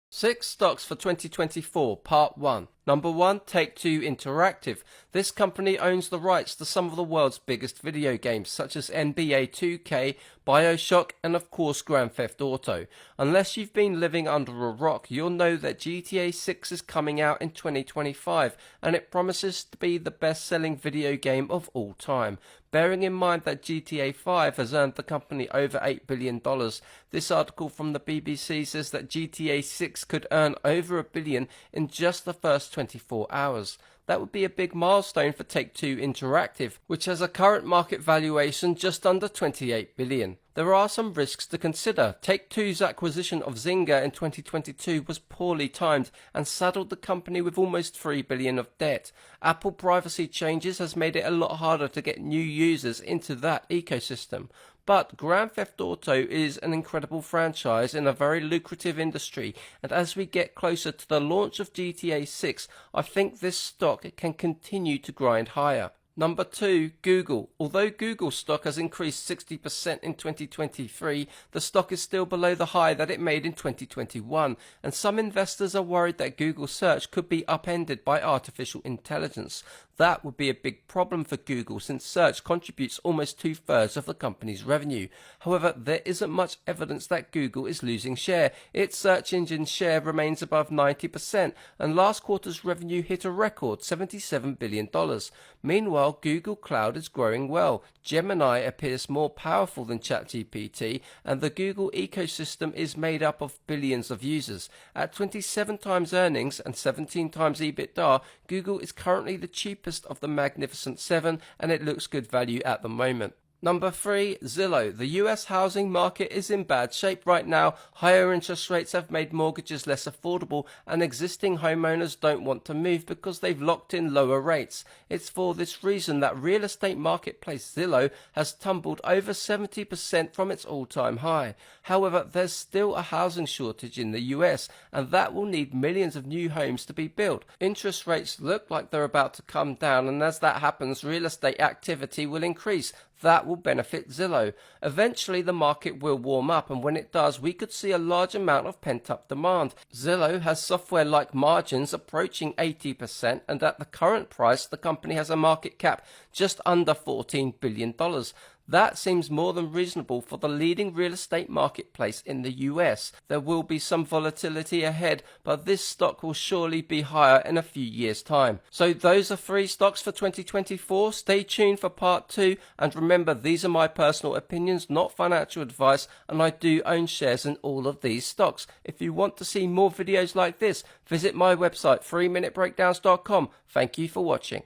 6 stocks for 2024, Part 1. Number 1, Take-Two Interactive. This company owns the rights to some of the world's biggest video games, such as NBA 2K, BioShock, and of course Grand Theft Auto. Unless you've been living under a rock, you'll know that GTA 6 is coming out in 2025, and it promises to be the best-selling video game of all time. Bearing in mind that GTA 5 has earned the company over $8 billion, this article from the BBC says that GTA 6 could earn over $1 billion in just the first 24 hours. That would be a big milestone for Take-Two Interactive, which has a current market valuation just under $28 billion. There are some risks to consider. Take-Two's acquisition of Zynga in 2022 was poorly timed and saddled the company with almost $3 billion of debt. Apple privacy changes has made it a lot harder to get new users into that ecosystem. But Grand Theft Auto is an incredible franchise in a very lucrative industry, and as we get closer to the launch of GTA 6, I think this stock can continue to grind higher. Number 2, Google. Although Google stock has increased 60% in 2023, the stock is still below the high that it made in 2021, and some investors are worried that Google search could be upended by artificial intelligence. That would be a big problem for Google since search contributes almost 2/3 of the company's revenue. However, there isn't much evidence that Google is losing share. Its search engine share remains above 90%, and last quarter's revenue hit a record $77 billion. Meanwhile, Google Cloud is growing well. Gemini appears more powerful than ChatGPT, and the Google ecosystem is made up of billions of users. At 27 times earnings and 17 times EBITDA, Google is currently the cheapest of the Magnificent Seven, and it looks good value at the moment. Number 3, Zillow. The US housing market is in bad shape right now. Higher interest rates have made mortgages less affordable, and existing homeowners don't want to move because they've locked in lower rates. It's for this reason that real estate marketplace Zillow has tumbled over 70% from its all-time high. However, there's still a housing shortage in the US, and that will need millions of new homes to be built. Interest rates look like they're about to come down, and as that happens, real estate activity will increase. That will benefit Zillow. Eventually the market will warm up, and when it does, we could see a large amount of pent-up demand. Zillow has software-like margins approaching 80%, and at the current price the company has a market cap just under $14 billion. That seems more than reasonable for the leading real estate marketplace in the US. There will be some volatility ahead, but this stock will surely be higher in a few years' time. So those are 3 stocks for 2024. Stay tuned for part 2, and remember, these are my personal opinions, not financial advice, and I do own shares in all of these stocks. If you want to see more videos like this, visit my website 3minutebreakdowns.com. Thank you for watching.